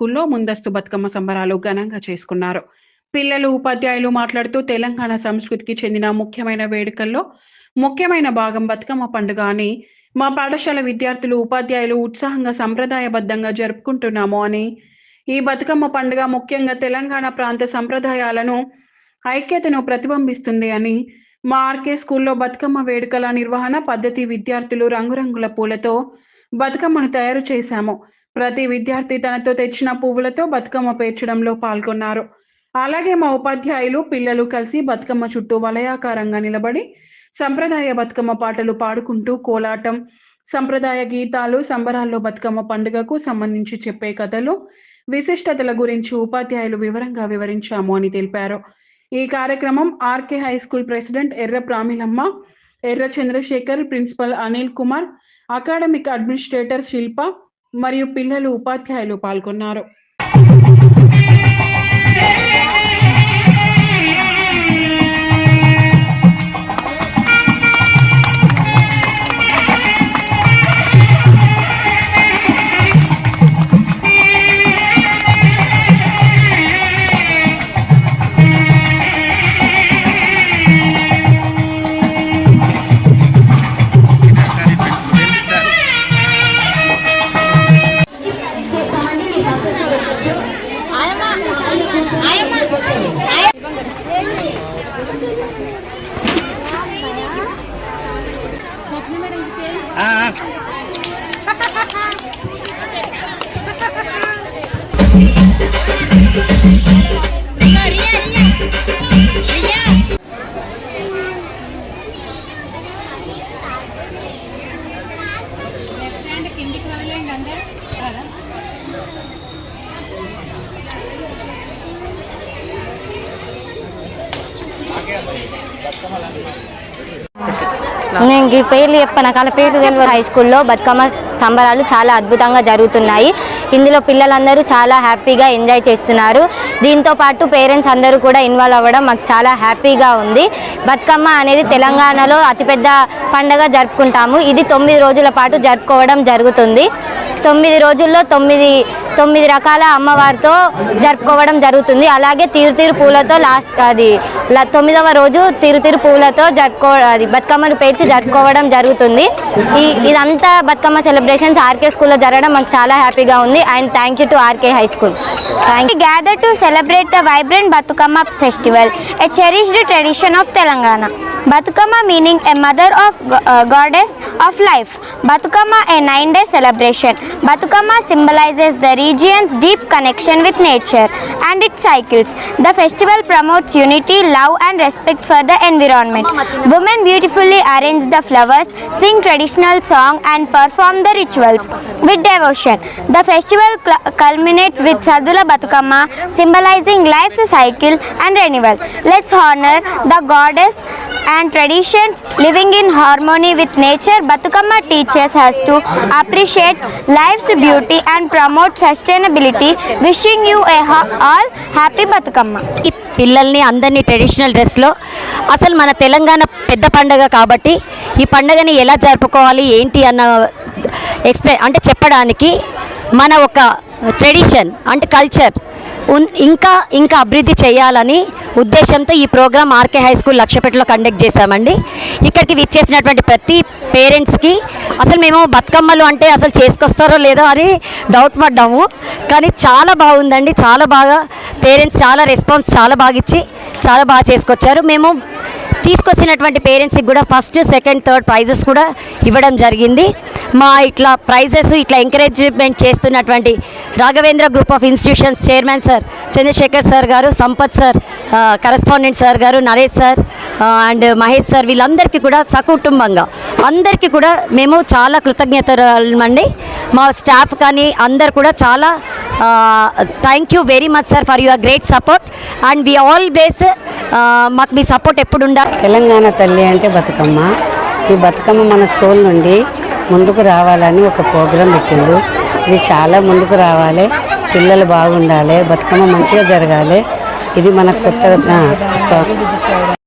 స్కూల్లో ముందస్తు బతుకమ్మ సంబరాలు ఘనంగా చేసుకున్నారు. పిల్లలు, ఉపాధ్యాయులు మాట్లాడుతూ తెలంగాణ సంస్కృతికి చెందిన ముఖ్యమైన వేడుకల్లో ముఖ్యమైన భాగం బతుకమ్మ పండుగ అని, మా పాఠశాల విద్యార్థులు, ఉపాధ్యాయులు ఉత్సాహంగా సంప్రదాయబద్ధంగా జరుపుకుంటున్నాము అని, ఈ బతుకమ్మ పండుగ ముఖ్యంగా తెలంగాణ ప్రాంత సంప్రదాయాలను, ఐక్యతను ప్రతిబింబిస్తుంది అని, మా ఆర్కే స్కూల్లో బతుకమ్మ వేడుకల నిర్వహణ పద్ధతి, విద్యార్థులు రంగురంగుల పూలతో బతుకమ్మను తయారు చేశాము. ప్రతి విద్యార్థి తనతో తెచ్చిన పువ్వులతో బతుకమ్మ పేర్చడంలో పాల్గొన్నారు. అలాగే మా ఉపాధ్యాయులు, పిల్లలు కలిసి బతుకమ్మ చుట్టూ వలయాకారంగా నిలబడి సంప్రదాయ బతుకమ్మ పాటలు పాడుకుంటూ కోలాటం, సంప్రదాయ గీతాలు, సంబరాల్లో బతుకమ్మ పండుగకు సంబంధించి చెప్పే కథలు, విశిష్టతల గురించి ఉపాధ్యాయులు వివరంగా వివరించాము అని తెలిపారు. ఈ కార్యక్రమం RK high school president Erra Pramilamma, Erra Chandrashekar, principal Anil Kumar, academic administrator Shilpa మరియు పిల్లలు, ఉపాధ్యాయులు పాల్గొన్నారు. నేను ఈ పేర్లు చెప్పాను, వాళ్ళ పేర్లు తెలియదు. హై స్కూల్లో బతుకమ్మ సంబరాలు చాలా అద్భుతంగా జరుగుతున్నాయి. ఇందులో పిల్లలందరూ చాలా హ్యాపీగా ఎంజాయ్ చేస్తున్నారు. దీంతో పాటు పేరెంట్స్ అందరూ కూడా ఇన్వాల్వ్ అవ్వడం మాకు చాలా హ్యాపీగా ఉంది. బతుకమ్మ అనేది తెలంగాణలో అతిపెద్ద పండుగ జరుపుకుంటాము. ఇది 9 రోజుల పాటు జరుపుకోవడం జరుగుతుంది. 9 రోజుల్లో 9 రకాల అమ్మవారితో జరుపుకోవడం జరుగుతుంది. అలాగే తీరు పూలతో అది 9వ రోజు తీరు పూలతో బతుకమ్మను పేర్చి జరుపుకోవడం జరుగుతుంది. ఇదంతా బతుకమ్మ సెలబ్రేషన్స్ ఆర్కే స్కూల్లో జరగడం మాకు చాలా హ్యాపీగా ఉంది. And thank you to RK high school. Gather to celebrate the vibrant Batukama festival, a cherished tradition of Telangana. Batukama meaning a mother of goddess of life. Batukama a 9-day celebration. Batukama symbolizes the region's deep connection with nature and its cycles. The festival promotes unity, love and respect for the environment. Women beautifully arrange the flowers, sing traditional song and perform the rituals with devotion. The festival culminates with Sadula Batukama, symbolizing life's cycle and renewal. Let's honor the goddess and traditions living in harmony with nature. Batukama teaches us to appreciate life's beauty and promote sustainability. Wishing you all happy Batukama. పిల్లల్ని అందరినీ traditional డ్రెస్లో, అసలు మన తెలంగాణ పెద్ద పండుగ కాబట్టి ఈ పండుగని ఎలా జరుపుకోవాలి ఏంటి అన్న అంటే చెప్పడానికి మన ఒక ట్రెడిషన్ అంటే కల్చర్ ఇంకా అభివృద్ధి చేయాలని ఉద్దేశంతో ఈ ప్రోగ్రామ్ ఆర్కే హై స్కూల్ లక్షపేటలో కండక్ట్ చేశామండి. ఇక్కడికి విచ్చేసినటువంటి ప్రతి పేరెంట్స్కి అసలు మేము బతుకమ్మలు అంటే అసలు చేసుకొస్తారో లేదో అని డౌట్ పడ్డాము. కానీ చాలా బాగుందండి, చాలా బాగా పేరెంట్స్ చాలా రెస్పాన్స్ చాలా బాగా ఇచ్చి చాలా బాగా చేసుకొచ్చారు. మేము తీసుకొచ్చినటువంటి పేరెంట్స్కి కూడా ఫస్ట్, సెకండ్, థర్డ్ ప్రైజెస్ కూడా ఇవ్వడం జరిగింది. మా ఇట్లా ప్రైజెస్ ఇట్లా ఎంకరేజ్మెంట్ చేస్తున్నటువంటి Raghavendra group of institutions chairman sir Chandrashekar sir garu, Sampath sir correspondent sir garu, Naresh sir and Mahesh sir, వీళ్ళందరికీ కూడా సకుటుంబంగా అందరికీ కూడా మేము చాలా కృతజ్ఞతలండి. మా స్టాఫ్ కానీ అందరు కూడా చాలా thank you very much sir for your great support and we always మాకు మీ సపోర్ట్ ఎప్పుడు ఉండాలి. తెలంగాణ తల్లి అంటే బతుకమ్మ. ఈ బతుకమ్మ మన స్కూల్ నుండి ముందుకు రావాలని ఒక ప్రోగ్రాం పెట్టిండు. ఇది చాలా ముందుకు రావాలి, పిల్లలు బాగుండాలి, బతుకమ్మ మంచిగా జరగాలి. ఇది మన కొత్త